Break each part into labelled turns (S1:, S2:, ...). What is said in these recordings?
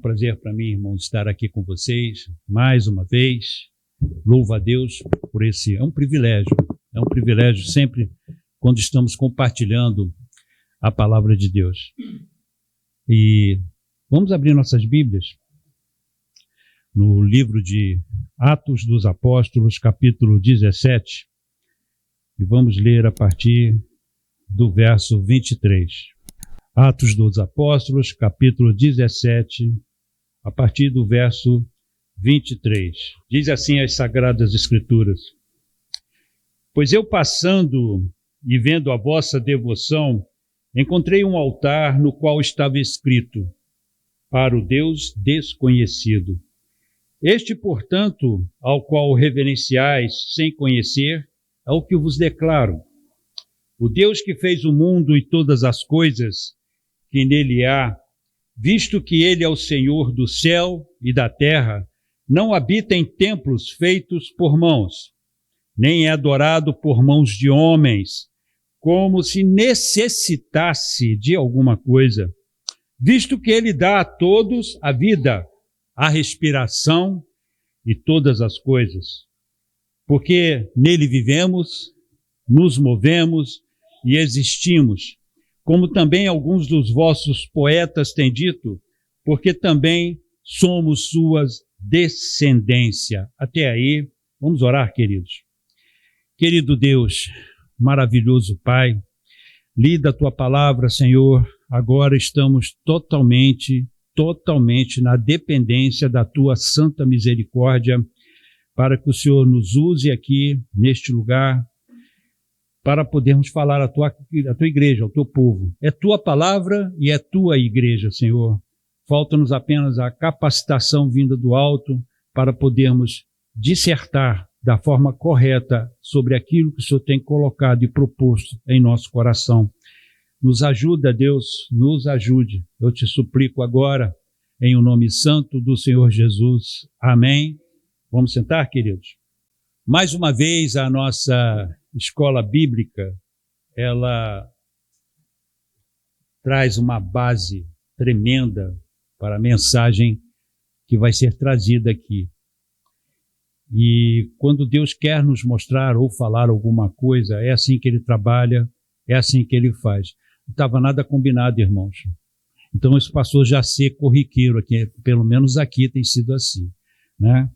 S1: prazer para mim, irmãos, estar aqui com vocês mais uma vez. Louvo a Deus por esse... É um privilégio sempre quando estamos compartilhando a palavra de Deus. E vamos abrir nossas Bíblias no livro de Atos dos Apóstolos, capítulo 17, e vamos ler a partir do verso 23. Atos dos Apóstolos, capítulo 17, a partir do verso 23. Diz assim as Sagradas Escrituras: Pois eu passando e vendo a vossa devoção, encontrei um altar no qual estava escrito: Para o Deus desconhecido. Este, portanto, ao qual reverenciais sem conhecer, é o que vos declaro. O Deus que fez o mundo e todas as coisas que nele há, visto que ele é o Senhor do céu e da terra, não habita em templos feitos por mãos, nem é adorado por mãos de homens, como se necessitasse de alguma coisa, visto que ele dá a todos a vida, a respiração e todas as coisas. Porque nele vivemos, nos movemos e existimos, como também alguns dos vossos poetas têm dito, porque também somos suas descendência. Até aí, vamos orar, queridos. Querido Deus, maravilhoso Pai, lida a Tua palavra, Senhor. Agora estamos totalmente na dependência da Tua santa misericórdia, para que o Senhor nos use aqui, neste lugar, para podermos falar à tua igreja, ao teu povo. É tua palavra e é tua igreja, Senhor. Falta-nos apenas a capacitação vinda do alto para podermos dissertar da forma correta sobre aquilo que o Senhor tem colocado e proposto em nosso coração. Nos ajuda, Deus, nos ajude. Eu te suplico agora, em o nome santo do Senhor Jesus. Amém. Vamos sentar, queridos? Mais uma vez, a nossa escola bíblica, ela traz uma base tremenda para a mensagem que vai ser trazida aqui. E quando Deus quer nos mostrar ou falar alguma coisa, é assim que Ele trabalha, é assim que Ele faz. Não estava nada combinado, irmãos. Então isso passou já a ser corriqueiro aqui, pelo menos aqui tem sido assim, né?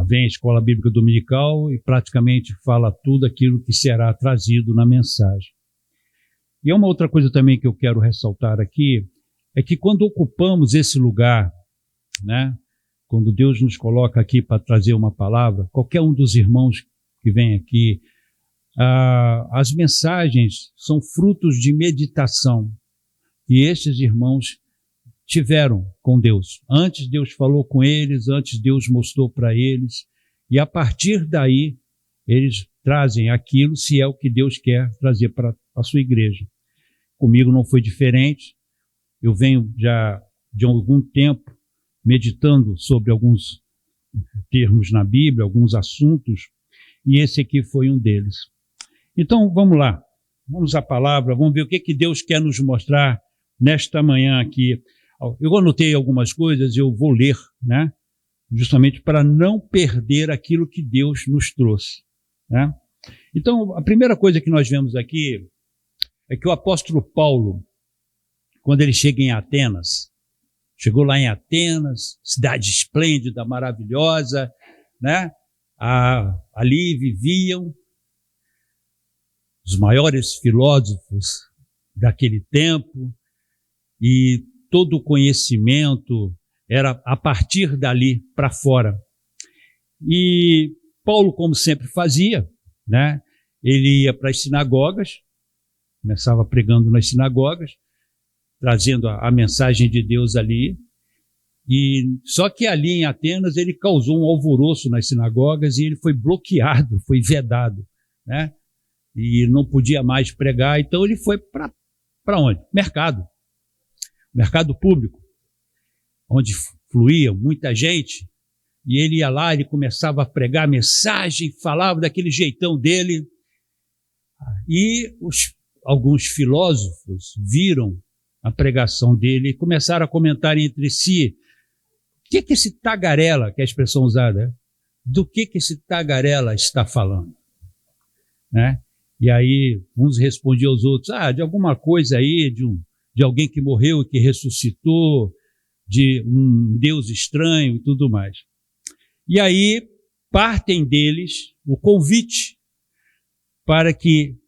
S1: Vem a escola bíblica dominical e praticamente fala tudo aquilo que será trazido na mensagem. E uma outra coisa também que eu quero ressaltar aqui, é que quando ocupamos esse lugar, né, quando Deus nos coloca aqui para trazer uma palavra, qualquer um dos irmãos que vem aqui, as mensagens são frutos de meditação que estes irmãos tiveram com Deus. Antes Deus falou com eles, antes Deus mostrou para eles, e a partir daí eles trazem aquilo, se é o que Deus quer trazer para a sua igreja. Comigo não foi diferente. Eu venho já de algum tempo meditando sobre alguns termos na Bíblia, alguns assuntos, e esse aqui foi um deles. Então vamos lá, vamos à palavra, vamos ver o que Deus quer nos mostrar nesta manhã aqui. Eu anotei algumas coisas, eu vou ler, né? Justamente para não perder aquilo que Deus nos trouxe, né? Então, a primeira coisa que nós vemos aqui é que o apóstolo Paulo, quando ele chega em Atenas, chegou lá em Atenas, cidade esplêndida, maravilhosa, né? Ali viviam os maiores filósofos daquele tempo, e todo o conhecimento era a partir dali para fora. E Paulo, como sempre fazia, né, ele ia para as sinagogas, começava pregando nas sinagogas, trazendo a mensagem de Deus ali. E só que ali em Atenas ele causou um alvoroço nas sinagogas e ele foi bloqueado, foi vedado, né? E não podia mais pregar, então ele foi para onde? Mercado público, onde fluía muita gente, e ele ia lá, ele começava a pregar a mensagem, falava daquele jeitão dele, e alguns filósofos viram a pregação dele e começaram a comentar entre si o que esse tagarela, que é a expressão usada, do que esse tagarela está falando, né? E aí uns respondiam aos outros, de alguma coisa aí, de alguém que morreu e que ressuscitou, de um Deus estranho e tudo mais. E aí partem deles o convite para que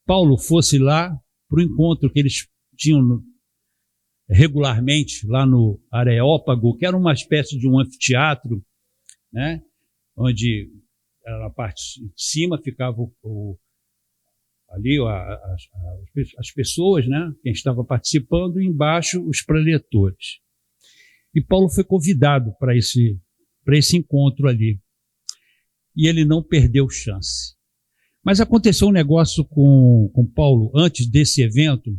S1: Paulo fosse lá para o encontro que eles tinham regularmente lá no Areópago, que era uma espécie de um anfiteatro, né? Onde na parte de cima ficava ali as pessoas, né? Quem estava participando, e embaixo os preletores. E Paulo foi convidado para esse encontro ali. E ele não perdeu chance. Mas aconteceu um negócio com Paulo antes desse evento,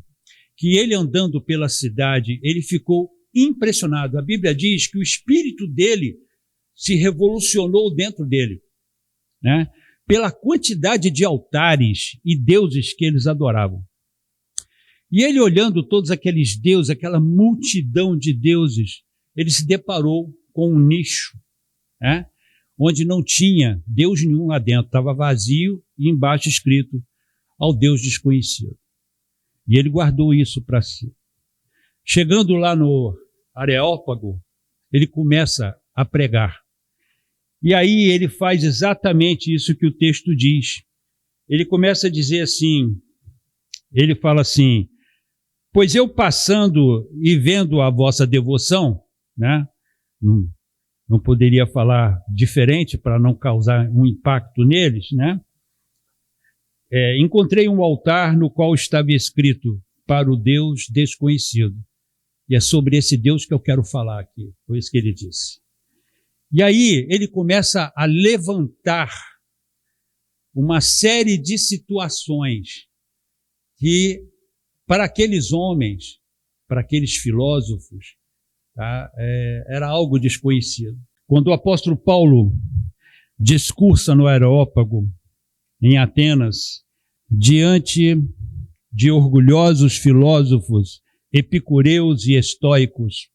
S1: que ele andando pela cidade, ele ficou impressionado. A Bíblia diz que o espírito dele se revolucionou dentro dele, né? Pela quantidade de altares e deuses que eles adoravam. E ele olhando todos aqueles deuses, aquela multidão de deuses, ele se deparou com um nicho, né? Onde não tinha Deus nenhum lá dentro, estava vazio e embaixo escrito ao Deus desconhecido. E ele guardou isso para si. Chegando lá no Areópago, ele começa a pregar. E aí ele faz exatamente isso que o texto diz. Ele começa a dizer assim, ele fala assim, pois eu passando e vendo a vossa devoção, né? Não poderia falar diferente para não causar um impacto neles, né? Encontrei um altar no qual estava escrito para o Deus desconhecido. E é sobre esse Deus que eu quero falar aqui. Foi isso que ele disse. E aí ele começa a levantar uma série de situações que, para aqueles homens, para aqueles filósofos, tá, era algo desconhecido. Quando o apóstolo Paulo discursa no Areópago, em Atenas, diante de orgulhosos filósofos, epicureus e estoicos,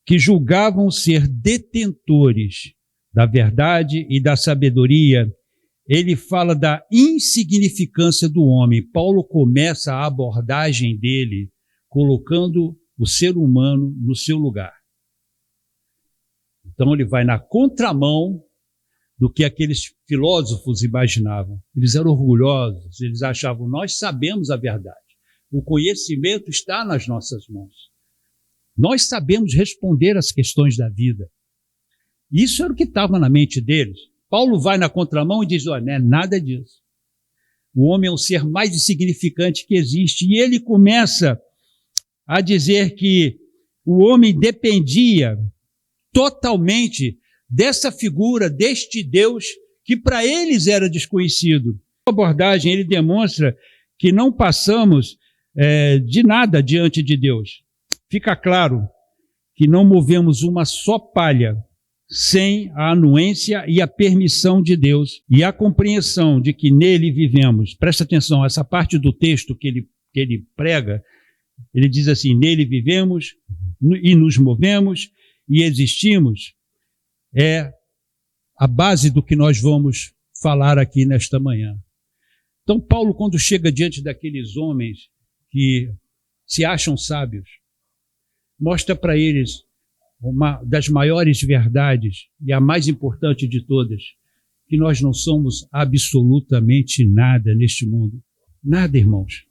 S1: que julgavam ser detentores da verdade e da sabedoria, ele fala da insignificância do homem. Paulo começa a abordagem dele colocando o ser humano no seu lugar. Então ele vai na contramão do que aqueles filósofos imaginavam. Eles eram orgulhosos, eles achavam, nós sabemos a verdade. O conhecimento está nas nossas mãos. Nós sabemos responder às questões da vida. Isso era o que estava na mente deles. Paulo vai na contramão e diz, não é nada disso. O homem é o ser mais insignificante que existe. E ele começa a dizer que o homem dependia totalmente dessa figura, deste Deus, que para eles era desconhecido. Na abordagem, ele demonstra que não passamos de nada diante de Deus. Fica claro que não movemos uma só palha sem a anuência e a permissão de Deus e a compreensão de que nele vivemos. Presta atenção, essa parte do texto que ele prega, ele diz assim, nele vivemos e nos movemos e existimos, é a base do que nós vamos falar aqui nesta manhã. Então, Paulo, quando chega diante daqueles homens que se acham sábios, mostra para eles uma das maiores verdades e a mais importante de todas, que nós não somos absolutamente nada neste mundo. Nada, irmãos.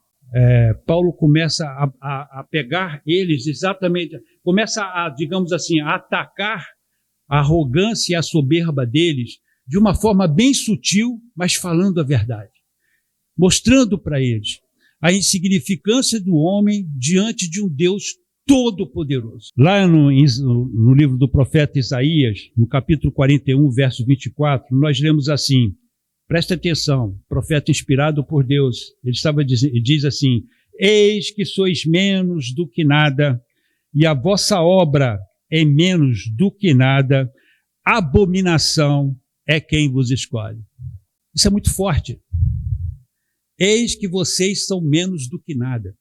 S1: Paulo começa a pegar eles exatamente, começa a, digamos assim, a atacar a arrogância e a soberba deles de uma forma bem sutil, mas falando a verdade. Mostrando para eles a insignificância do homem diante de um Deus todo-poderoso. Lá no livro do profeta Isaías, no capítulo 41, verso 24, nós lemos assim, presta atenção, profeta inspirado por Deus, ele diz assim, eis que sois menos do que nada, e a vossa obra é menos do que nada, abominação é quem vos escolhe. Isso é muito forte. Eis que vocês são menos do que nada.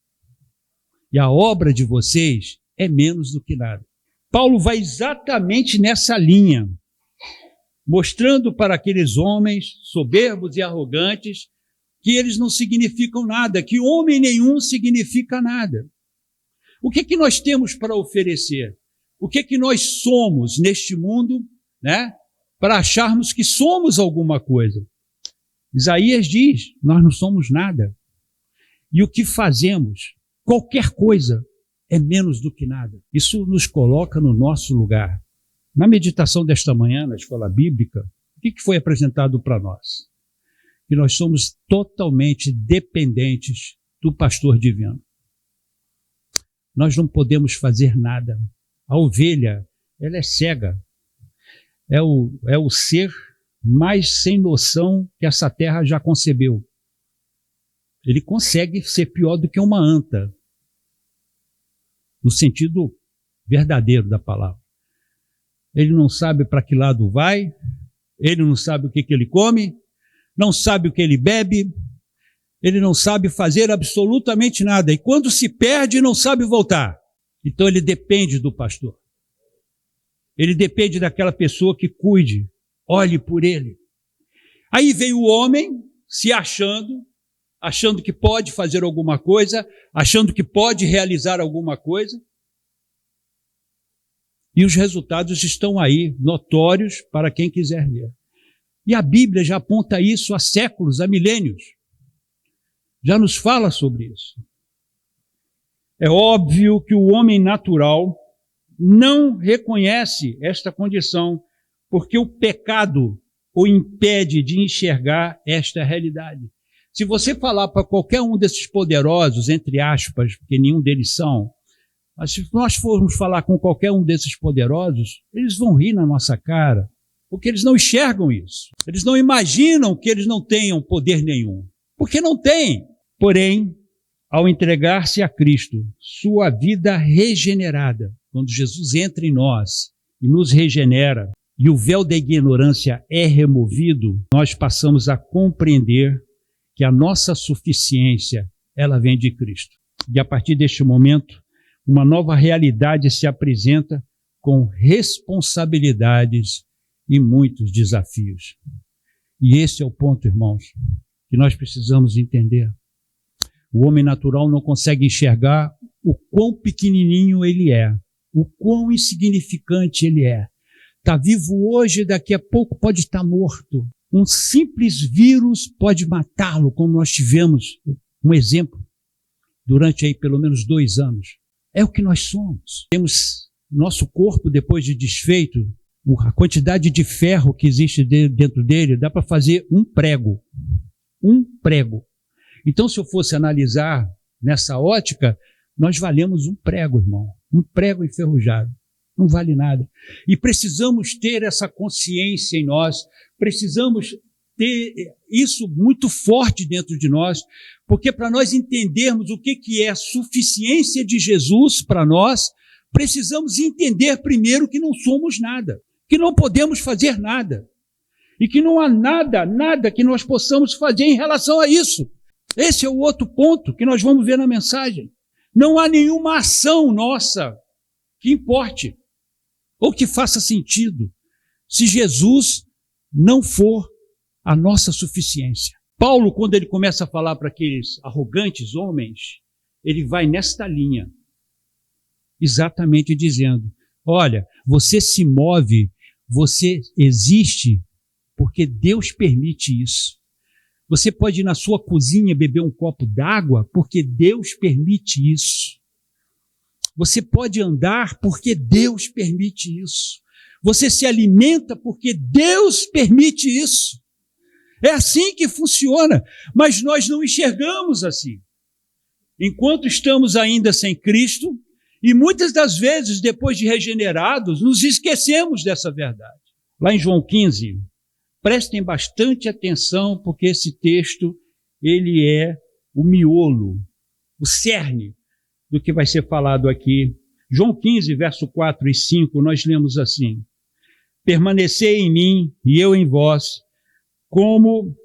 S1: e a obra de vocês é menos do que nada. Paulo vai exatamente nessa linha, mostrando para aqueles homens soberbos e arrogantes que eles não significam nada, que homem nenhum significa nada. O que é que nós temos para oferecer? O que é que nós somos neste mundo, né, para acharmos que somos alguma coisa? Isaías diz, nós não somos nada. E o que fazemos, qualquer coisa, é menos do que nada. Isso nos coloca no nosso lugar. Na meditação desta manhã, na escola bíblica, o que foi apresentado para nós? Que nós somos totalmente dependentes do pastor divino. Nós não podemos fazer nada. A ovelha, ela é cega. É o ser mais sem noção que essa terra já concebeu. Ele consegue ser pior do que uma anta, no sentido verdadeiro da palavra. Ele não sabe para que lado vai, ele não sabe o que ele come, não sabe o que ele bebe, ele não sabe fazer absolutamente nada. E quando se perde, não sabe voltar. Então ele depende do pastor. Ele depende daquela pessoa que cuide, olhe por ele. Aí vem o homem se achando que pode fazer alguma coisa, achando que pode realizar alguma coisa. E os resultados estão aí, notórios para quem quiser ver. E a Bíblia já aponta isso há séculos, há milênios. Já nos fala sobre isso. É óbvio que o homem natural não reconhece esta condição, porque o pecado o impede de enxergar esta realidade. Se você falar para qualquer um desses poderosos, entre aspas, porque nenhum deles são, mas se nós formos falar com qualquer um desses poderosos, eles vão rir na nossa cara, porque eles não enxergam isso. Eles não imaginam que eles não tenham poder nenhum, porque não têm. Porém, ao entregar-se a Cristo, sua vida regenerada, quando Jesus entra em nós e nos regenera, e o véu da ignorância é removido, nós passamos a compreender que a nossa suficiência, ela vem de Cristo. E a partir deste momento, uma nova realidade se apresenta com responsabilidades e muitos desafios. E esse é o ponto, irmãos, que nós precisamos entender. O homem natural não consegue enxergar o quão pequenininho ele é, o quão insignificante ele é. Está vivo hoje, daqui a pouco pode estar morto. Um simples vírus pode matá-lo, como nós tivemos um exemplo durante aí pelo menos 2 anos. É o que nós somos. Temos nosso corpo, depois de desfeito, a quantidade de ferro que existe dentro dele, dá para fazer um prego. Um prego. Então, se eu fosse analisar nessa ótica, nós valemos um prego, irmão. Um prego enferrujado. Não vale nada. E precisamos ter essa consciência em nós, precisamos ter isso muito forte dentro de nós, porque para nós entendermos o que é a suficiência de Jesus para nós, precisamos entender primeiro que não somos nada, que não podemos fazer nada, e que não há nada que nós possamos fazer em relação a isso. Esse é o outro ponto que nós vamos ver na mensagem. Não há nenhuma ação nossa que importe, ou que faça sentido, se Jesus não for a nossa suficiência. Paulo, quando ele começa a falar para aqueles arrogantes homens, ele vai nesta linha, exatamente dizendo, olha, você se move, você existe, porque Deus permite isso. Você pode ir na sua cozinha beber um copo d'água, porque Deus permite isso. Você pode andar porque Deus permite isso. Você se alimenta porque Deus permite isso. É assim que funciona, mas nós não enxergamos assim. Enquanto estamos ainda sem Cristo, e muitas das vezes, depois de regenerados, nos esquecemos dessa verdade. Lá em João 15, prestem bastante atenção, porque esse texto, ele é o miolo, o cerne do que vai ser falado aqui. João 15, verso 4 e 5, nós lemos assim: permanecei em mim e eu em vós, como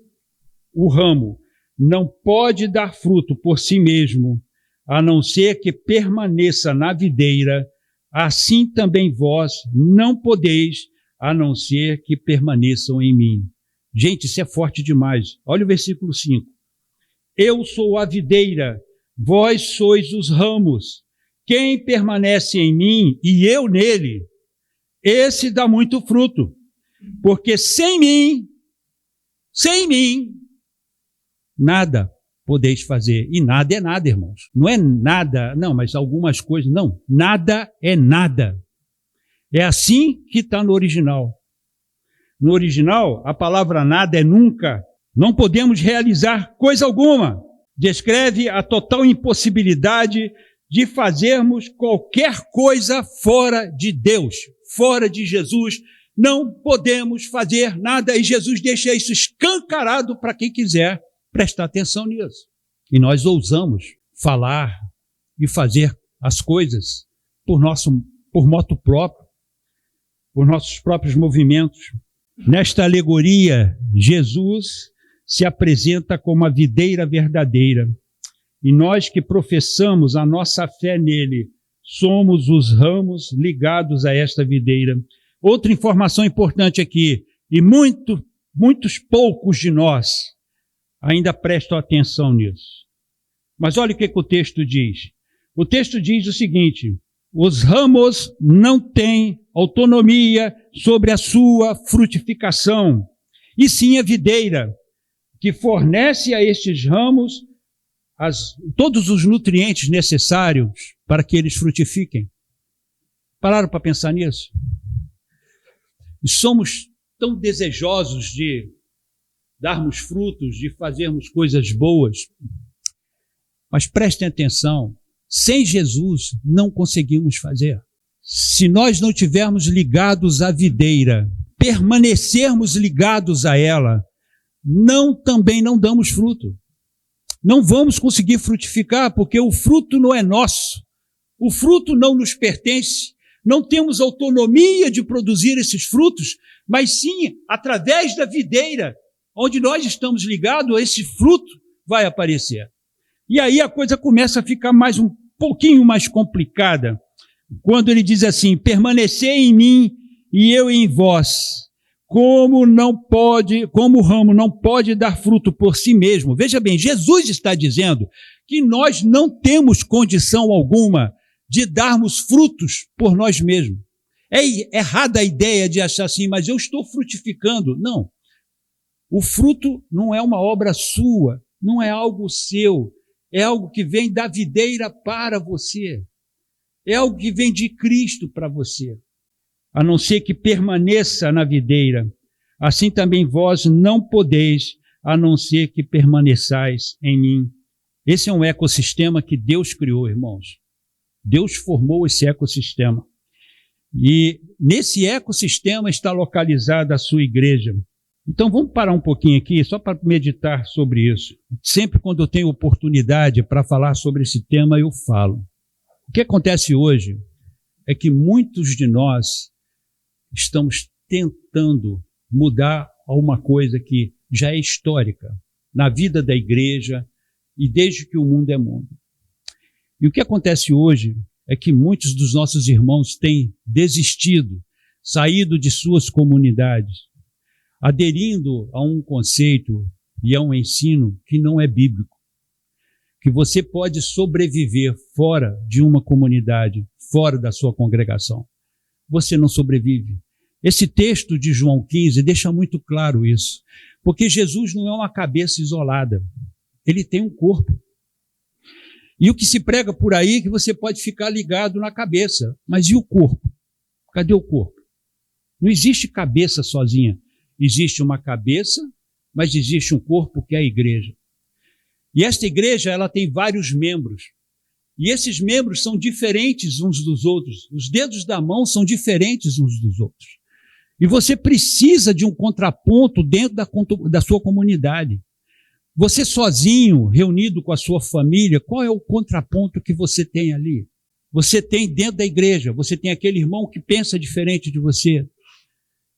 S1: o ramo não pode dar fruto por si mesmo, a não ser que permaneça na videira, assim também vós não podeis, a não ser que permaneçam em mim. Gente, isso é forte demais. Olha o versículo 5. Eu sou a videira, vós sois os ramos. Quem permanece em mim e eu nele, esse dá muito fruto. Porque sem mim, nada podeis fazer. E nada é nada, irmãos. Não é nada, não, mas algumas coisas, não. Nada é nada. É assim que está no original. No original, a palavra nada é nunca. Não podemos realizar coisa alguma. Descreve a total impossibilidade de fazermos qualquer coisa fora de Deus, fora de Jesus. Não podemos fazer nada e Jesus deixa isso escancarado para quem quiser prestar atenção nisso. E nós ousamos falar e fazer as coisas por moto próprio, por nossos próprios movimentos. Nesta alegoria, Jesus se apresenta como a videira verdadeira. E nós que professamos a nossa fé nele, somos os ramos ligados a esta videira. Outra informação importante aqui, e muitos poucos de nós ainda prestam atenção nisso. Mas olha o que o texto diz. O texto diz o seguinte: os ramos não têm autonomia sobre a sua frutificação, e sim a videira, que fornece a estes ramos todos os nutrientes necessários para que eles frutifiquem. Pararam para pensar nisso? E somos tão desejosos de darmos frutos, de fazermos coisas boas. Mas prestem atenção, sem Jesus não conseguimos fazer. Se nós não estivermos ligados à videira, permanecermos ligados a ela, também não damos fruto. Não vamos conseguir frutificar, porque o fruto não é nosso. O fruto não nos pertence. Não temos autonomia de produzir esses frutos, mas sim, através da videira, onde nós estamos ligados, esse fruto vai aparecer. E aí a coisa começa a ficar um pouquinho mais complicada, quando ele diz assim: permanecei em mim e eu em vós. Como o ramo não pode dar fruto por si mesmo. Veja bem, Jesus está dizendo que nós não temos condição alguma de darmos frutos por nós mesmos. É errada a ideia de achar assim, mas eu estou frutificando. Não. O fruto não é uma obra sua, não é algo seu, é algo que vem da videira para você. É algo que vem de Cristo para você. A não ser que permaneça na videira, assim também vós não podeis, a não ser que permaneçais em mim. Esse é um ecossistema que Deus criou, irmãos. Deus formou esse ecossistema. E nesse ecossistema está localizada a sua igreja. Então vamos parar um pouquinho aqui, só para meditar sobre isso. Sempre quando eu tenho oportunidade para falar sobre esse tema, eu falo. O que acontece hoje é que muitos de nós estamos tentando mudar uma coisa que já é histórica na vida da igreja e desde que o mundo é mundo. E o que acontece hoje é que muitos dos nossos irmãos têm desistido, saído de suas comunidades, aderindo a um conceito e a um ensino que não é bíblico, que você pode sobreviver fora de uma comunidade, fora da sua congregação. Você não sobrevive. Esse texto de João 15 deixa muito claro isso, porque Jesus não é uma cabeça isolada, ele tem um corpo. E o que se prega por aí é que você pode ficar ligado na cabeça, mas e o corpo? Cadê o corpo? Não existe cabeça sozinha. Existe uma cabeça, mas existe um corpo que é a igreja. E esta igreja, ela tem vários membros. E esses membros são diferentes uns dos outros. Os dedos da mão são diferentes uns dos outros. E você precisa de um contraponto dentro da sua comunidade. Você sozinho, reunido com a sua família, qual é o contraponto que você tem ali? Você tem dentro da igreja, você tem aquele irmão que pensa diferente de você.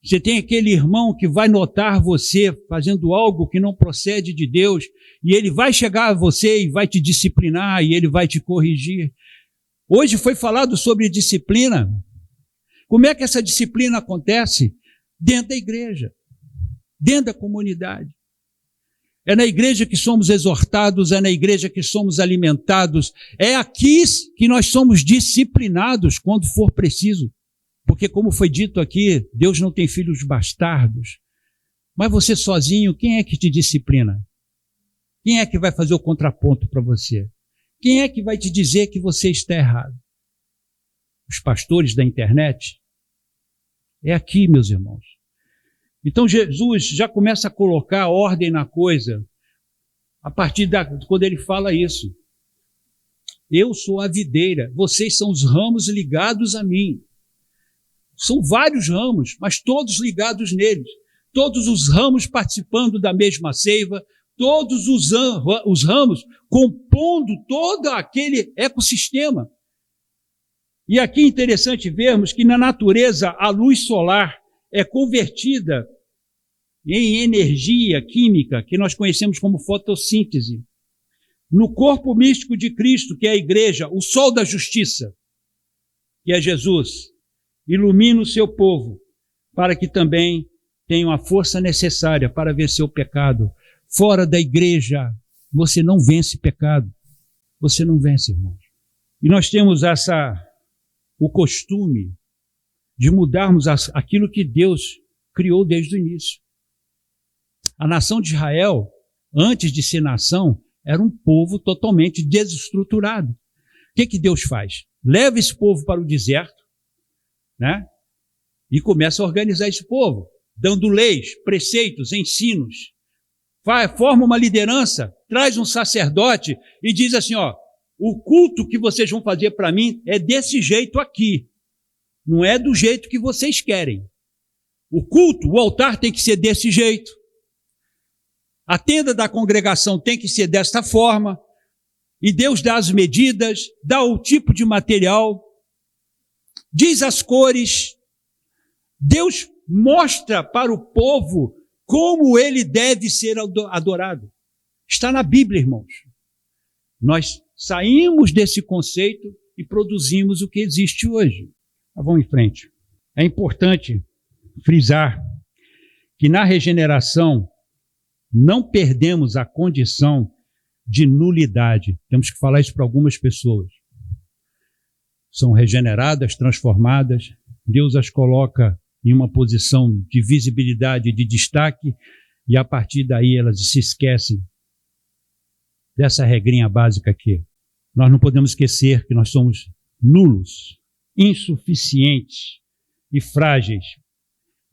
S1: Você tem aquele irmão que vai notar você fazendo algo que não procede de Deus, e ele vai chegar a você e vai te disciplinar, e ele vai te corrigir. Hoje foi falado sobre disciplina. Como é que essa disciplina acontece? Dentro da igreja, dentro da comunidade. É na igreja que somos exortados, é na igreja que somos alimentados, é aqui que nós somos disciplinados quando for preciso. Porque, como foi dito aqui, Deus não tem filhos bastardos. Mas você sozinho, quem é que te disciplina? Quem é que vai fazer o contraponto para você? Quem é que vai te dizer que você está errado? Os pastores da internet? É aqui, meus irmãos. Então Jesus já começa a colocar ordem na coisa a partir quando ele fala isso. Eu sou a videira, vocês são os ramos ligados a mim. São vários ramos, mas todos ligados neles. Todos os ramos participando da mesma seiva, todos os ramos compondo todo aquele ecossistema. E aqui é interessante vermos que na natureza a luz solar é convertida em energia química, que nós conhecemos como fotossíntese. No corpo místico de Cristo, que é a igreja, o sol da justiça, que é Jesus, ilumina o seu povo, para que também tenham a força necessária para vencer o pecado. Fora da igreja, você não vence pecado. Você não vence, irmãos. E nós temos o costume de mudarmos aquilo que Deus criou desde o início. A nação de Israel, antes de ser nação, era um povo totalmente desestruturado. O que Deus faz? Leva esse povo para o deserto, né? E começa a organizar esse povo, dando leis, preceitos, ensinos. Forma uma liderança, traz um sacerdote e diz assim, ó, o culto que vocês vão fazer para mim é desse jeito aqui. Não é do jeito que vocês querem. O culto, o altar tem que ser desse jeito. A tenda da congregação tem que ser desta forma. E Deus dá as medidas, dá o tipo de material, diz as cores. Deus mostra para o povo como ele deve ser adorado. Está na Bíblia, irmãos. Nós saímos desse conceito e produzimos o que existe hoje. Mas vamos em frente. É importante frisar que na regeneração não perdemos a condição de nulidade. Temos que falar isso para algumas pessoas. São regeneradas, transformadas. Deus as coloca em uma posição de visibilidade, de destaque, e a partir daí elas se esquecem dessa regrinha básica aqui. Nós não podemos esquecer que nós somos nulos, insuficientes e frágeis.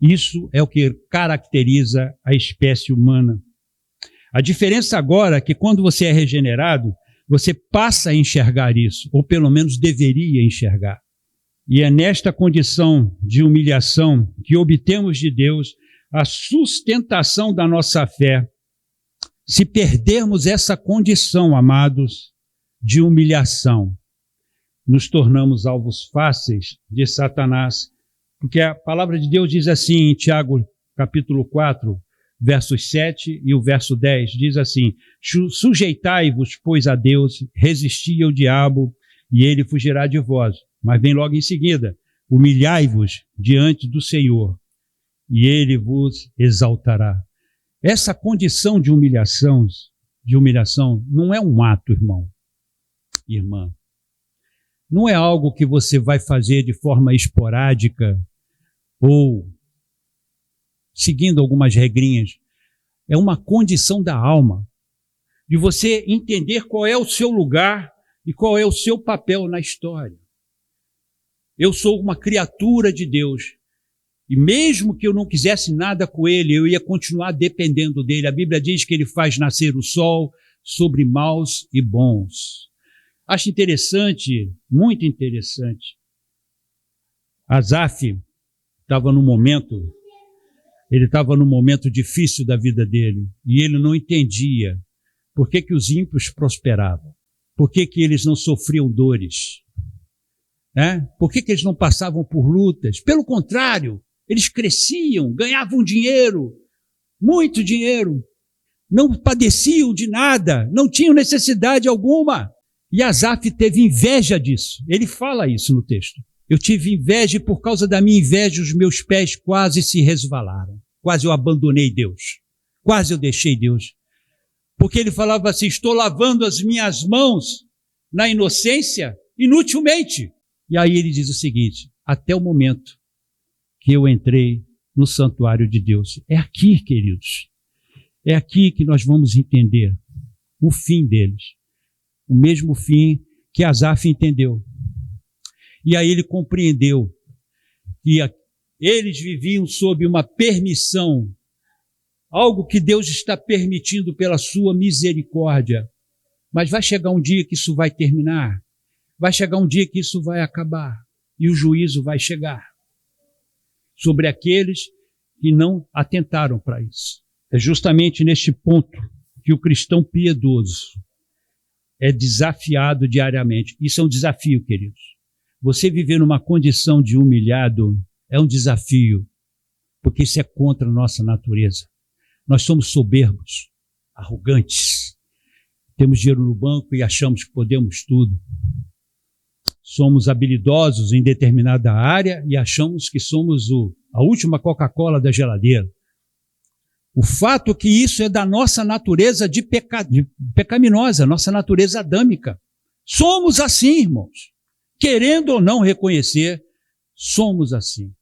S1: Isso é o que caracteriza a espécie humana. A diferença agora é que quando você é regenerado, você passa a enxergar isso, ou pelo menos deveria enxergar. E é nesta condição de humilhação que obtemos de Deus a sustentação da nossa fé. Se perdermos essa condição, amados, de humilhação, nos tornamos alvos fáceis de Satanás, porque a palavra de Deus diz assim em Tiago, capítulo 4, versos 7 e o verso 10, diz assim, sujeitai-vos, pois, a Deus, resisti ao diabo, e ele fugirá de vós. Mas vem logo em seguida, humilhai-vos diante do Senhor, e ele vos exaltará. Essa condição de humilhação não é um ato, irmão, irmã. Não é algo que você vai fazer de forma esporádica ou seguindo algumas regrinhas. É uma condição da alma, de você entender qual é o seu lugar e qual é o seu papel na história. Eu sou uma criatura de Deus, e mesmo que eu não quisesse nada com ele, eu ia continuar dependendo dele. A Bíblia diz que ele faz nascer o sol sobre maus e bons. Acho interessante, muito interessante. Asaf estava num momento difícil da vida dele, e ele não entendia por que os ímpios prosperavam, por que eles não sofriam dores, por que eles não passavam por lutas. Pelo contrário, Eles cresciam, ganhavam dinheiro, muito dinheiro, não padeciam de nada, não tinham necessidade alguma. E Asaf teve inveja disso. Ele fala isso no texto. Eu tive inveja e por causa da minha inveja os meus pés quase se resvalaram. Quase eu abandonei Deus. Quase eu deixei Deus. Porque ele falava assim, estou lavando as minhas mãos na inocência inutilmente. E aí ele diz o seguinte, até o momento que eu entrei no santuário de Deus. É aqui, queridos. É aqui que nós vamos entender o fim deles. O mesmo fim que Asaf entendeu. E aí ele compreendeu que eles viviam sob uma permissão, algo que Deus está permitindo pela sua misericórdia. Mas vai chegar um dia que isso vai terminar. Vai chegar um dia que isso vai acabar. E o juízo vai chegar sobre aqueles que não atentaram para isso. É justamente neste ponto que o cristão piedoso é desafiado diariamente. Isso é um desafio, queridos. Você viver numa condição de humilhado é um desafio, porque isso é contra a nossa natureza. Nós somos soberbos, arrogantes. Temos dinheiro no banco e achamos que podemos tudo. Somos habilidosos em determinada área e achamos que somos a última Coca-Cola da geladeira. O fato é que isso é da nossa natureza de pecaminosa, nossa natureza adâmica. Somos assim, irmãos. Querendo ou não reconhecer, somos assim.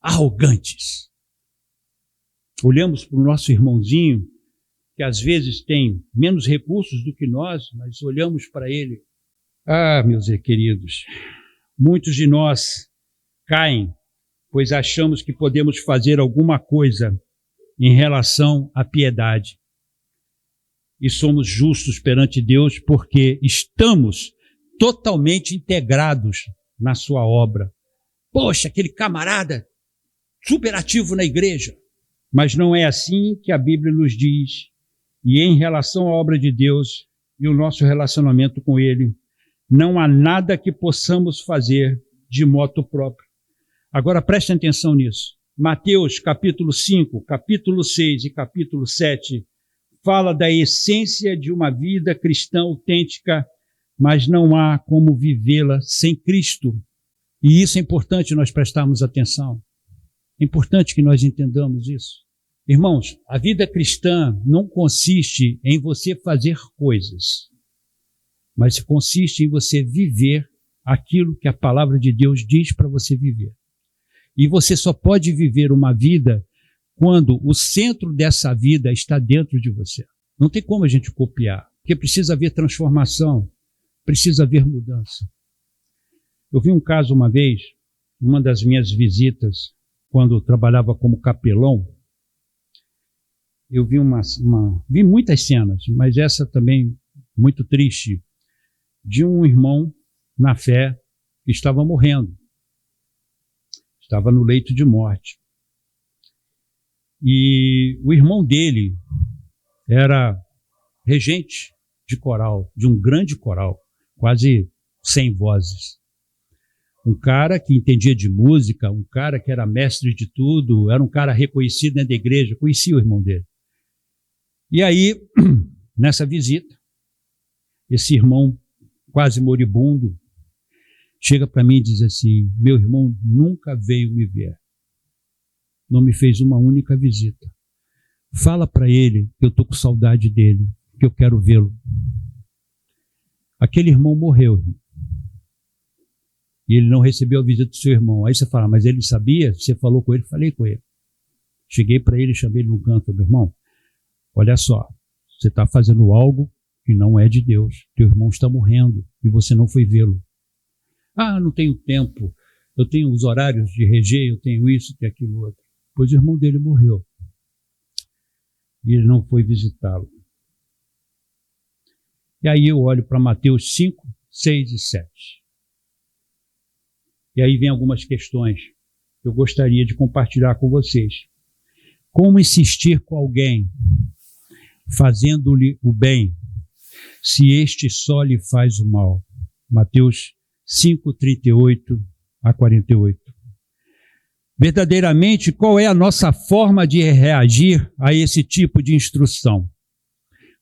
S1: Arrogantes. Olhamos para o nosso irmãozinho, que às vezes tem menos recursos do que nós, mas olhamos para ele. Ah, meus queridos, muitos de nós caem, pois achamos que podemos fazer alguma coisa em relação à piedade. E somos justos perante Deus porque estamos totalmente integrados na sua obra. Poxa, aquele camarada super ativo na igreja. Mas não é assim que a Bíblia nos diz. E em relação à obra de Deus e o nosso relacionamento com Ele, não há nada que possamos fazer de moto próprio. Agora prestem atenção nisso. Mateus capítulo 5, capítulo 6 e capítulo 7 fala da essência de uma vida cristã autêntica, mas não há como vivê-la sem Cristo. E isso é importante nós prestarmos atenção. É importante que nós entendamos isso. Irmãos, a vida cristã não consiste em você fazer coisas, mas consiste em você viver aquilo que a palavra de Deus diz para você viver. E você só pode viver uma vida quando o centro dessa vida está dentro de você. Não tem como a gente copiar, porque precisa haver transformação, precisa haver mudança. Eu vi um caso uma vez, uma das minhas visitas, quando eu trabalhava como capelão, eu vi vi muitas cenas, mas essa também muito triste, de um irmão na fé que estava morrendo. Estava no leito de morte. E o irmão dele era regente de coral, de um grande coral, quase 100 vozes. Um cara que entendia de música, um cara que era mestre de tudo, era um cara reconhecido dentro da igreja, conhecia o irmão dele. E aí, nessa visita, esse irmão quase moribundo chega para mim e diz assim, meu irmão nunca veio me ver, não me fez uma única visita. Fala para ele que eu estou com saudade dele, que eu quero vê-lo. Aquele irmão morreu, irmão. E ele não recebeu a visita do seu irmão. Aí você fala, mas ele sabia? Você falou com ele? Falei com ele. Cheguei para ele e chamei ele num canto, meu irmão, olha só, você está fazendo algo que não é de Deus. Teu irmão está morrendo e você não foi vê-lo. Ah, não tenho tempo, eu tenho os horários de reger, eu tenho isso, que aquilo outro. Pois o irmão dele morreu. E ele não foi visitá-lo. E aí eu olho para Mateus 5, 6 e 7. E aí vem algumas questões que eu gostaria de compartilhar com vocês. Como insistir com alguém, fazendo-lhe o bem, se este só lhe faz o mal? Mateus 5, 38 a 48. Verdadeiramente, qual é a nossa forma de reagir a esse tipo de instrução?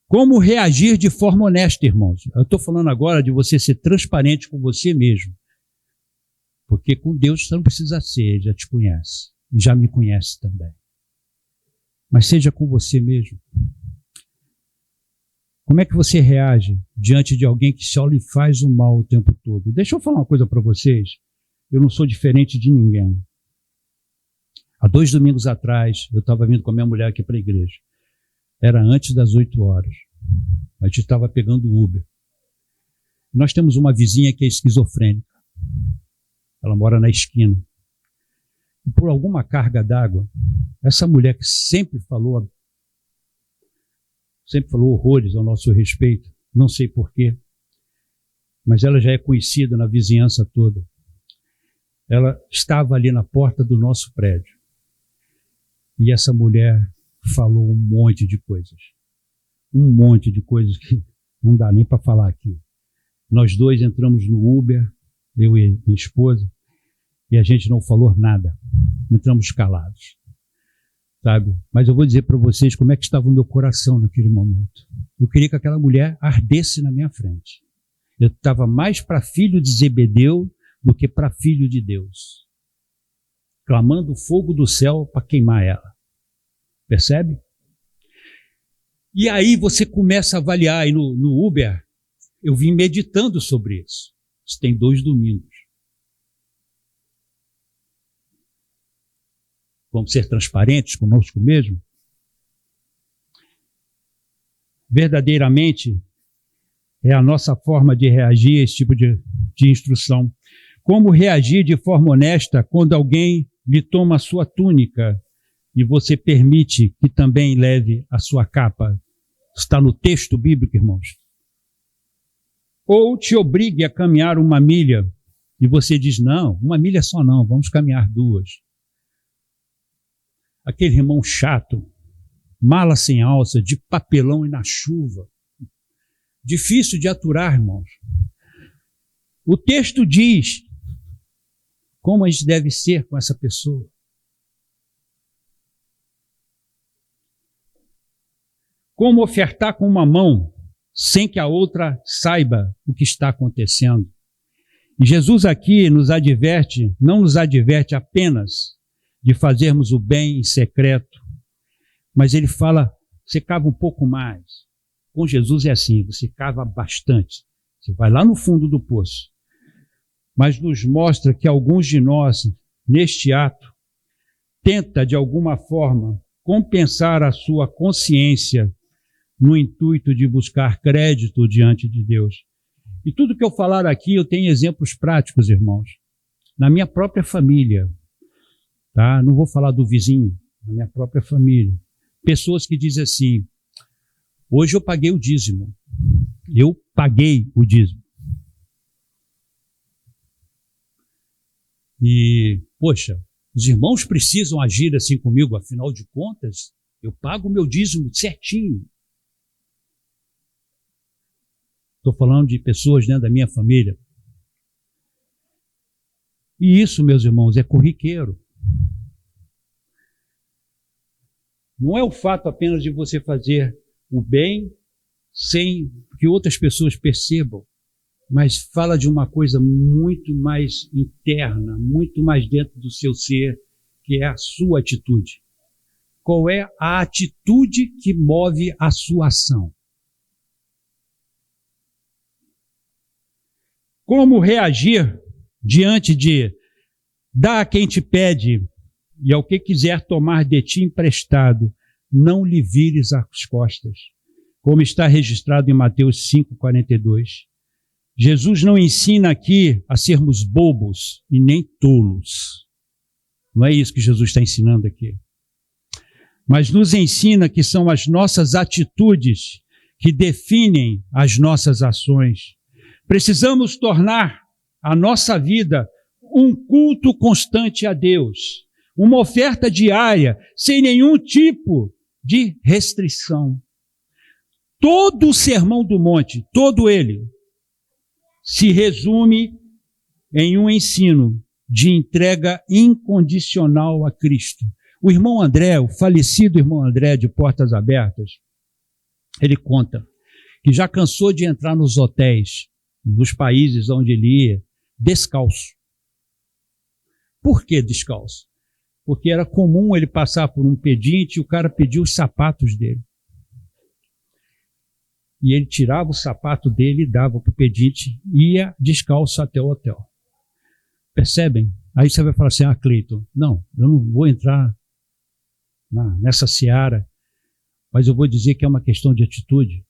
S1: Como reagir de forma honesta, irmãos? Eu estou falando agora de você ser transparente com você mesmo. Porque com Deus você não precisa ser, Ele já te conhece. E já me conhece também. Mas seja com você mesmo. Como é que você reage diante de alguém que só lhe faz o mal o tempo todo? Deixa eu falar uma coisa para vocês. Eu não sou diferente de ninguém. Há 2 domingos atrás, eu estava vindo com a minha mulher aqui para a igreja. Era antes das 8 horas. A gente estava pegando o Uber. Nós temos uma vizinha que é esquizofrênica. Ela mora na esquina. E por alguma carga d'água, essa mulher que sempre falou horrores ao nosso respeito, não sei porquê, mas ela já é conhecida na vizinhança toda. Ela estava ali na porta do nosso prédio. E essa mulher falou um monte de coisas. Um monte de coisas que não dá nem para falar aqui. Nós dois entramos no Uber, eu e minha esposa, e a gente não falou nada. Entramos calados. Sabe? Mas eu vou dizer para vocês como é que estava o meu coração naquele momento. Eu queria que aquela mulher ardesse na minha frente. Eu estava mais para filho de Zebedeu do que para filho de Deus. Clamando o fogo do céu para queimar ela. Percebe? E aí você começa a avaliar. E no Uber, eu vim meditando sobre isso. Isso tem 2 domingos. Vamos ser transparentes conosco mesmo? Verdadeiramente, é a nossa forma de reagir a esse tipo de instrução. Como reagir de forma honesta quando alguém lhe toma a sua túnica e você permite que também leve a sua capa? Está no texto bíblico, irmãos. Ou te obrigue a caminhar 1 milha e você diz, não, 1 milha só não, vamos caminhar 2. Aquele irmão chato, mala sem alça, de papelão e na chuva. Difícil de aturar, irmãos. O texto diz como a gente deve ser com essa pessoa. Como ofertar com uma mão sem que a outra saiba o que está acontecendo. E Jesus aqui nos adverte, não nos adverte apenas de fazermos o bem em secreto, mas ele fala, você cava um pouco mais. Com Jesus é assim, você cava bastante. Você vai lá no fundo do poço. Mas nos mostra que alguns de nós, neste ato, tenta de alguma forma compensar a sua consciência no intuito de buscar crédito diante de Deus. E tudo que eu falar aqui, eu tenho exemplos práticos, irmãos. Na minha própria família, tá? Não vou falar do vizinho, na minha própria família. Pessoas que dizem assim, hoje eu paguei o dízimo. Eu paguei o dízimo. E, poxa, os irmãos precisam agir assim comigo, afinal de contas, eu pago o meu dízimo certinho. Estou falando de pessoas dentro da minha família. E isso, meus irmãos, é corriqueiro. Não é o fato apenas de você fazer o bem sem que outras pessoas percebam, mas fala de uma coisa muito mais interna, muito mais dentro do seu ser, que é a sua atitude. Qual é a atitude que move a sua ação? Como reagir diante de dá a quem te pede e ao que quiser tomar de ti emprestado, não lhe vires as costas, como está registrado em Mateus 5,42. Jesus não ensina aqui a sermos bobos e nem tolos. Não é isso que Jesus está ensinando aqui. Mas nos ensina que são as nossas atitudes que definem as nossas ações. Precisamos tornar a nossa vida um culto constante a Deus, uma oferta diária, sem nenhum tipo de restrição. Todo o Sermão do Monte, todo ele, se resume em um ensino de entrega incondicional a Cristo. O irmão André, o falecido irmão André de Portas Abertas, ele conta que já cansou de entrar nos hotéis, nos países onde ele ia, descalço. Por que descalço? Porque era comum ele passar por um pedinte e o cara pedia os sapatos dele. E ele tirava o sapato dele e dava para o pedinte e ia descalço até o hotel. Percebem? Aí você vai falar assim, Cleiton, não, eu não vou entrar nessa seara, mas eu vou dizer que é uma questão de atitude.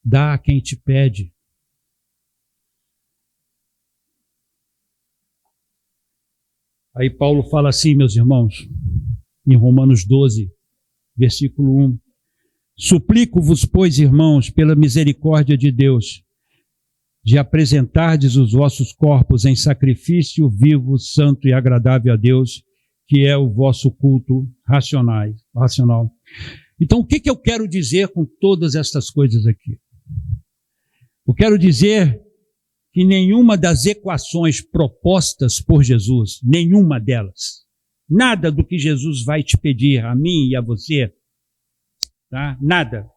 S1: Dá a quem te pede. Aí Paulo fala assim, meus irmãos, em Romanos 12, versículo 1. Suplico-vos, pois, irmãos, pela misericórdia de Deus, de apresentardes os vossos corpos em sacrifício vivo, santo e agradável a Deus, que é o vosso culto racional. Então, o que eu quero dizer com todas estas coisas aqui? Eu quero dizer que nenhuma das equações propostas por Jesus, nenhuma delas, nada do que Jesus vai te pedir a mim e a você, tá? Nada,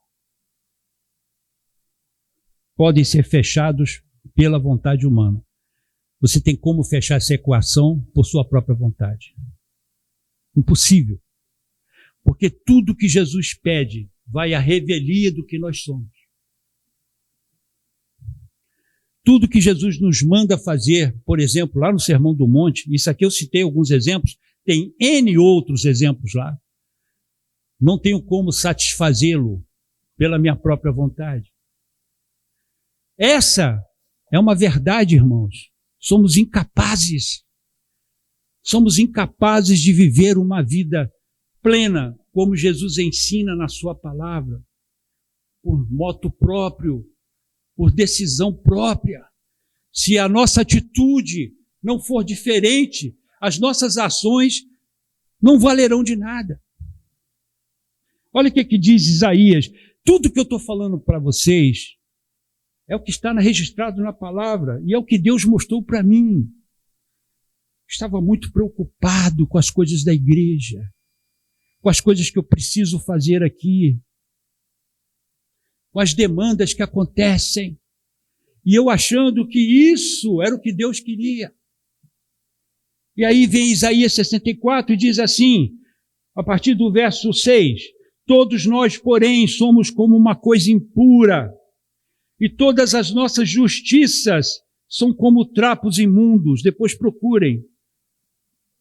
S1: podem ser fechados pela vontade humana. Você tem como fechar essa equação por sua própria vontade? Impossível. Porque tudo que Jesus pede vai à revelia do que nós somos. Tudo que Jesus nos manda fazer, por exemplo, lá no Sermão do Monte, isso aqui eu citei alguns exemplos, tem N outros exemplos lá. Não tenho como satisfazê-lo pela minha própria vontade. Essa é uma verdade, irmãos. Somos incapazes. Somos incapazes de viver uma vida plena, como Jesus ensina na sua palavra, por moto próprio, por decisão própria. Se a nossa atitude não for diferente, as nossas ações não valerão de nada. Olha o que diz Isaías. Tudo que eu estou falando para vocês é o que está registrado na palavra e é o que Deus mostrou para mim. Estava muito preocupado com as coisas da igreja, com as coisas que eu preciso fazer aqui, com as demandas que acontecem, e eu achando que isso era o que Deus queria. E aí vem Isaías 64 e diz assim, a partir do verso 6, todos nós, porém, somos como uma coisa impura, e todas as nossas justiças são como trapos imundos. Depois procurem.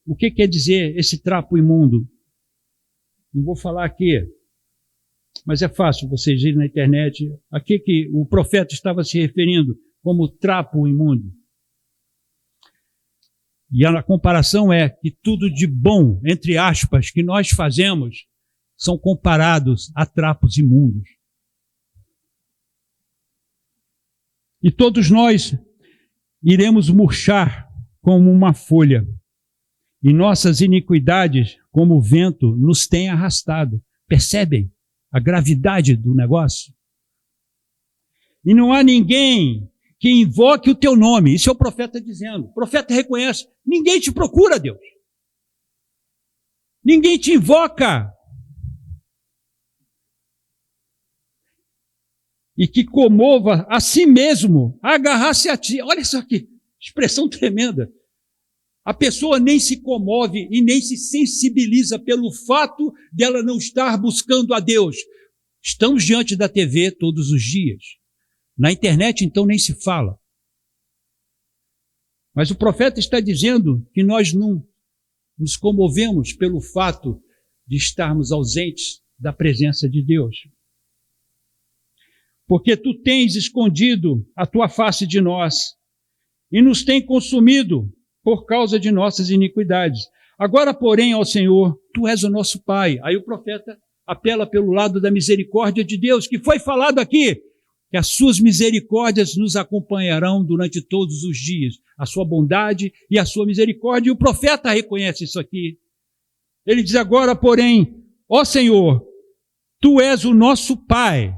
S1: O que quer dizer esse trapo imundo? Não vou falar aqui, mas é fácil vocês irem na internet. A que o profeta estava se referindo como trapo imundo? E a comparação é que tudo de bom, entre aspas, que nós fazemos, são comparados a trapos imundos. E todos nós iremos murchar como uma folha, e nossas iniquidades, como o vento, nos têm arrastado. Percebem a gravidade do negócio? E não há ninguém que invoque o teu nome. Isso é o profeta dizendo. O profeta reconhece. Ninguém te procura, Deus. Ninguém te invoca. E que comova a si mesmo, agarrar-se a ti. Olha só que expressão tremenda. A pessoa nem se comove e nem se sensibiliza pelo fato dela não estar buscando a Deus. Estamos diante da TV todos os dias. Na internet, então, nem se fala. Mas o profeta está dizendo que nós não nos comovemos pelo fato de estarmos ausentes da presença de Deus. Porque tu tens escondido a tua face de nós e nos tem consumido por causa de nossas iniquidades. Agora, porém, ó Senhor, tu és o nosso Pai. Aí o profeta apela pelo lado da misericórdia de Deus, que foi falado aqui, que as suas misericórdias nos acompanharão durante todos os dias, a sua bondade e a sua misericórdia. E o profeta reconhece isso aqui. Ele diz agora, porém, ó Senhor, tu és o nosso Pai.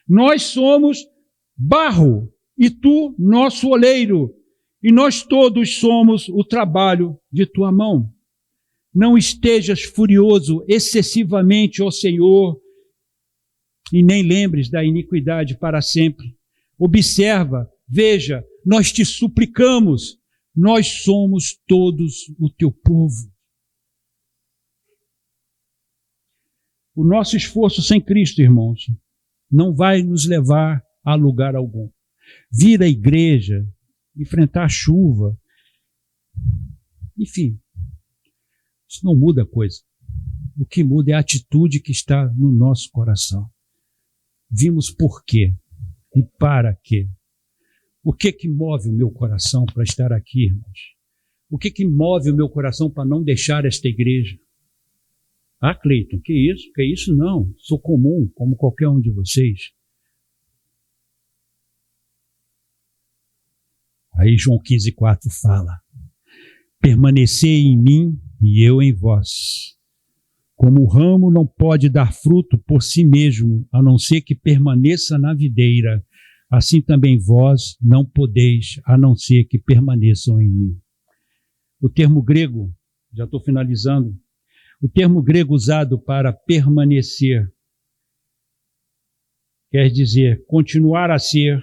S1: Nós somos barro e tu, nosso oleiro. e nós todos somos o trabalho de tua mão. Não estejas furioso excessivamente, ó Senhor, e nem lembres da iniquidade para sempre. Observa, veja, nós te suplicamos, nós somos todos o teu povo. O nosso esforço sem Cristo, irmãos, não vai nos levar a lugar algum. Vir à igreja, enfrentar a chuva, enfim, isso não muda a coisa. O que muda é a atitude que está no nosso coração. Vimos por quê e para quê. O que que move o meu coração para estar aqui, irmãos? O que que move o meu coração para não deixar esta igreja? Ah, Cleiton, que isso? Que isso? Não, sou comum, como qualquer um de vocês. Aí João 15,4 fala: permanecei em mim e eu em vós. Como o ramo não pode dar fruto por si mesmo, a não ser que permaneça na videira, assim também vós não podeis, a não ser que permaneçam em mim. O termo grego, já estou finalizando, o termo grego usado para permanecer quer dizer continuar a ser,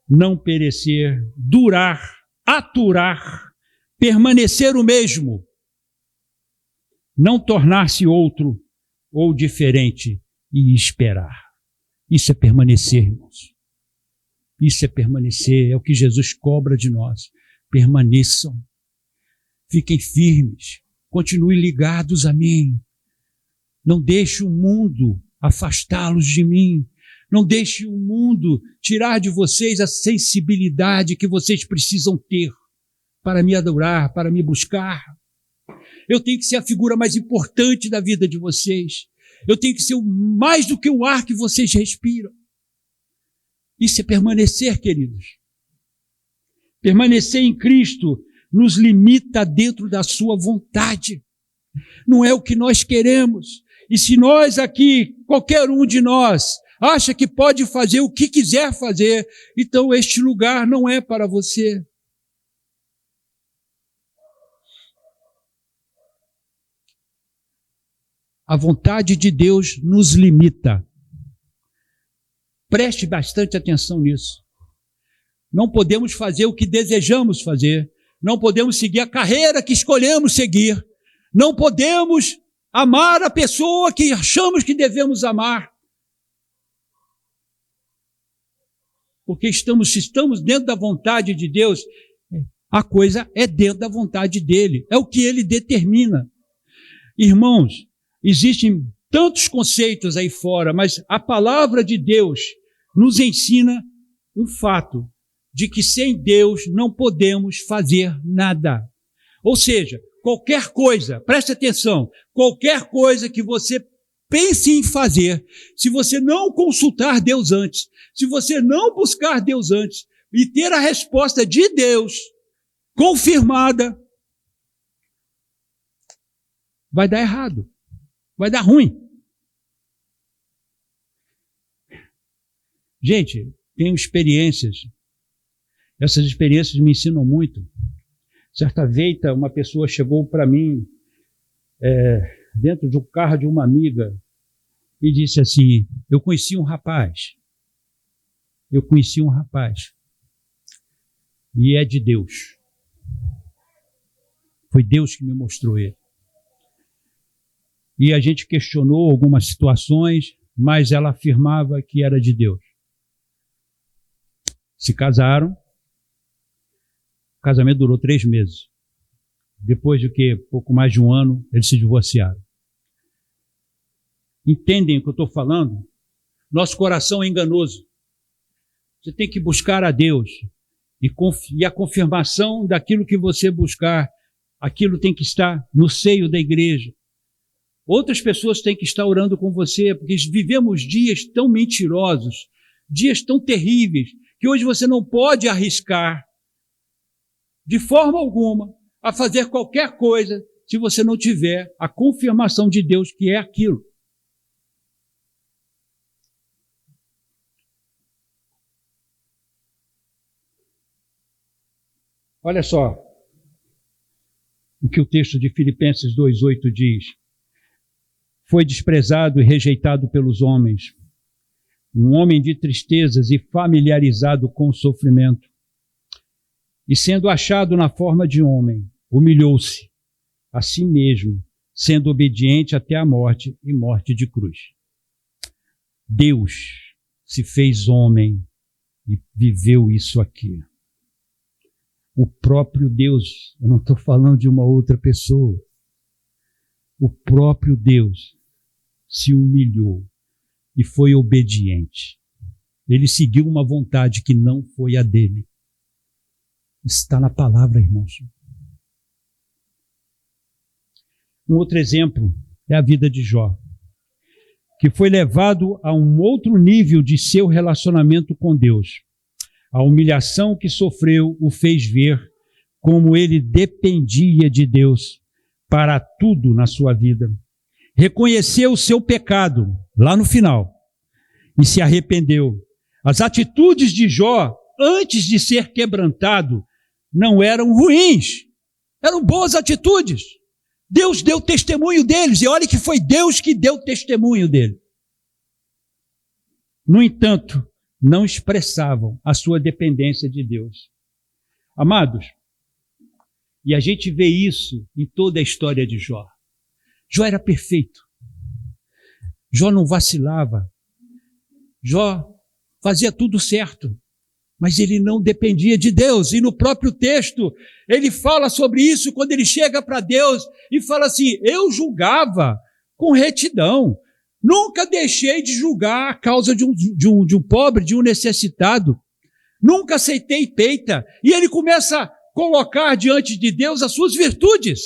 S1: não perecer, durar, aturar, permanecer o mesmo, não tornar-se outro ou diferente e esperar. Isso é permanecer, irmãos. Isso é permanecer, é o que Jesus cobra de nós. Permaneçam, fiquem firmes, continuem ligados a mim. Não deixe o mundo afastá-los de mim. Não deixe o mundo tirar de vocês a sensibilidade que vocês precisam ter para me adorar, para me buscar. Eu tenho que ser a figura mais importante da vida de vocês. Eu tenho que ser mais do que o ar que vocês respiram. Isso é permanecer, queridos. Permanecer em Cristo nos limita dentro da sua vontade. Não é o que nós queremos. E se nós aqui, qualquer um de nós, acha que pode fazer o que quiser fazer, então este lugar não é para você. A vontade de Deus nos limita. Preste bastante atenção nisso. Não podemos fazer o que desejamos fazer. Não podemos seguir a carreira que escolhemos seguir. Não podemos amar a pessoa que achamos que devemos amar. Porque estamos dentro da vontade de Deus, a coisa é dentro da vontade dele. É o que ele determina. Irmãos, existem tantos conceitos aí fora, mas a palavra de Deus nos ensina o fato de que sem Deus não podemos fazer nada. Ou seja, qualquer coisa, preste atenção, qualquer coisa que você pense em fazer, se você não consultar Deus antes, se você não buscar Deus antes e ter a resposta de Deus confirmada, vai dar errado, vai dar ruim. Gente, tenho experiências. Essas experiências me ensinam muito. Certa feita, uma pessoa chegou para mim dentro de um carro de uma amiga e disse assim: eu conheci um rapaz e é de Deus. Foi Deus que me mostrou ele. E a gente questionou algumas situações, mas ela afirmava que era de Deus. Se casaram. O casamento durou 3 meses. Depois de pouco mais de um ano, eles se divorciaram. Entendem o que eu estou falando? Nosso coração é enganoso. Você tem que buscar a Deus. E a confirmação daquilo que você buscar, aquilo tem que estar no seio da igreja. Outras pessoas têm que estar orando com você, porque vivemos dias tão mentirosos, dias tão terríveis, que hoje você não pode arriscar de forma alguma a fazer qualquer coisa se você não tiver a confirmação de Deus que é aquilo. Olha só o que o texto de Filipenses 2:8 diz. Foi desprezado e rejeitado pelos homens, um homem de tristezas e familiarizado com o sofrimento. E sendo achado na forma de homem, humilhou-se a si mesmo, sendo obediente até a morte e morte de cruz. Deus se fez homem e viveu isso aqui. O próprio Deus, eu não estou falando de uma outra pessoa, o próprio Deus se humilhou e foi obediente. Ele seguiu uma vontade que não foi a dele. Está na palavra, irmãos. Um outro exemplo é a vida de Jó, que foi levado a um outro nível de seu relacionamento com Deus. A humilhação que sofreu o fez ver como ele dependia de Deus para tudo na sua vida. Reconheceu o seu pecado, lá no final, e se arrependeu. As atitudes de Jó, antes de ser quebrantado, não eram ruins, eram boas atitudes. Deus deu testemunho deles, e olha que foi Deus que deu testemunho dele. No entanto, não expressavam a sua dependência de Deus. Amados, e a gente vê isso em toda a história de Jó. Jó era perfeito. Jó não vacilava. Jó fazia tudo certo. Mas ele não dependia de Deus. E no próprio texto, ele fala sobre isso quando ele chega para Deus e fala assim: eu julgava com retidão. Nunca deixei de julgar a causa de um pobre, de um necessitado. Nunca aceitei peita. E ele começa a colocar diante de Deus as suas virtudes.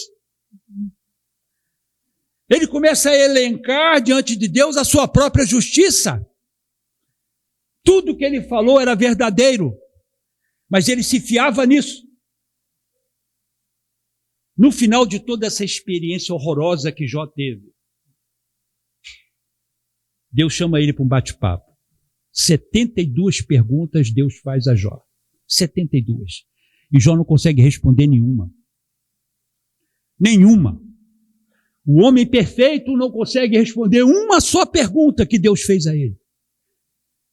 S1: Ele começa a elencar diante de Deus a sua própria justiça. Tudo que ele falou era verdadeiro, mas ele se fiava nisso. No final de toda essa experiência horrorosa que Jó teve, Deus chama ele para um bate-papo. 72 perguntas Deus faz a Jó. 72. E Jó não consegue responder nenhuma. Nenhuma. O homem perfeito não consegue responder uma só pergunta que Deus fez a ele.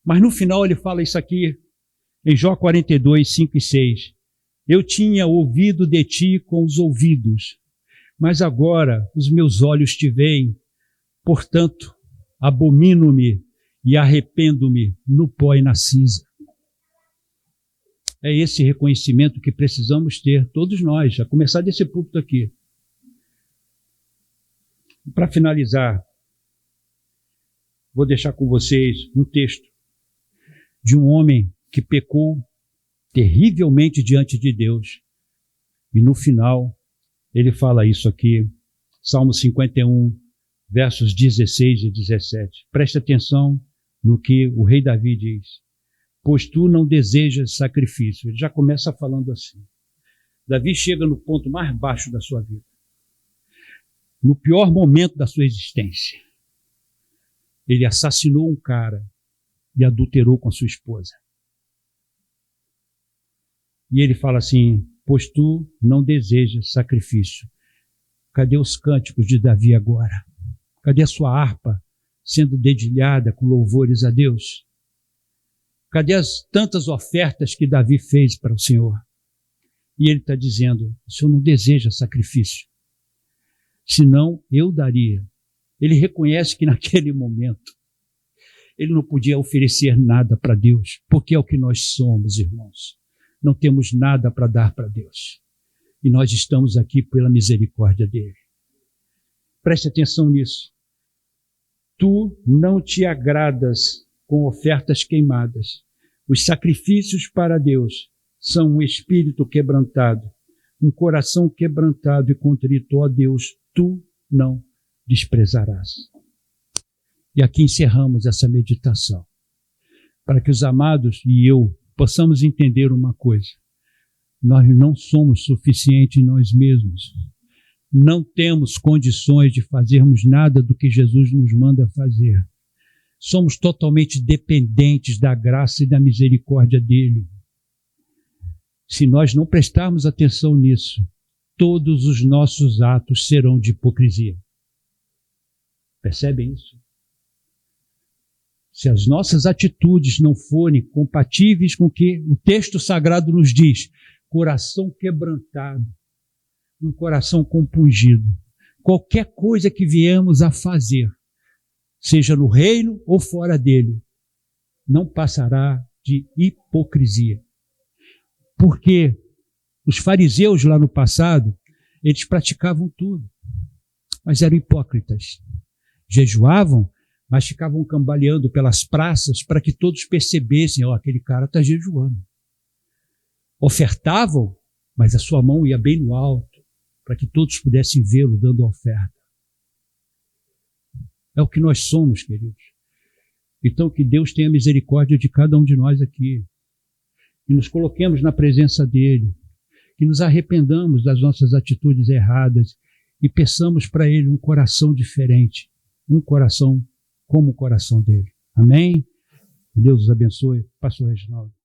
S1: Mas no final ele fala isso aqui, em Jó 42, 5 e 6. Eu tinha ouvido de ti com os ouvidos, mas agora os meus olhos te veem. Portanto, abomino-me e arrependo-me no pó e na cinza. É esse reconhecimento que precisamos ter, todos nós, a começar desse púlpito aqui. Para finalizar, vou deixar com vocês um texto de um homem que pecou terrivelmente diante de Deus. E no final, ele fala isso aqui, Salmo 51, versos 16 e 17. Preste atenção no que o rei Davi diz. Pois tu não desejas sacrifício. Ele já começa falando assim. Davi chega no ponto mais baixo da sua vida. No pior momento da sua existência. Ele assassinou um cara e adulterou com a sua esposa. E ele fala assim, pois tu não desejas sacrifício. Cadê os cânticos de Davi agora? Cadê a sua harpa sendo dedilhada com louvores a Deus? Cadê as tantas ofertas que Davi fez para o Senhor? E ele está dizendo, o Senhor não deseja sacrifício. Senão eu daria. Ele reconhece que naquele momento ele não podia oferecer nada para Deus, porque é o que nós somos, irmãos. Não temos nada para dar para Deus. E nós estamos aqui pela misericórdia dele. Preste atenção nisso. Tu não te agradas com ofertas queimadas. Os sacrifícios para Deus são um espírito quebrantado, um coração quebrantado e contrito. Ó Deus, tu não desprezarás. E aqui encerramos essa meditação, para que os amados e eu possamos entender uma coisa. Nós não somos suficientes em nós mesmos. Não temos condições de fazermos nada do que Jesus nos manda fazer. Somos totalmente dependentes da graça e da misericórdia dele. Se nós não prestarmos atenção nisso, todos os nossos atos serão de hipocrisia. Percebem isso? Se as nossas atitudes não forem compatíveis com o que o texto sagrado nos diz, coração quebrantado, um coração compungido, qualquer coisa que viemos a fazer, seja no reino ou fora dele, não passará de hipocrisia. Porque os fariseus lá no passado, eles praticavam tudo, mas eram hipócritas. Jejuavam, mas ficavam cambaleando pelas praças para que todos percebessem, aquele cara está jejuando. Ofertavam, mas a sua mão ia bem no alto, para que todos pudessem vê-lo dando a oferta. É o que nós somos, queridos. Então, que Deus tenha misericórdia de cada um de nós aqui. Que nos coloquemos na presença dele. Que nos arrependamos das nossas atitudes erradas e peçamos para ele um coração diferente. Um coração como o coração dele. Amém? Deus os abençoe. Pastor Reginaldo.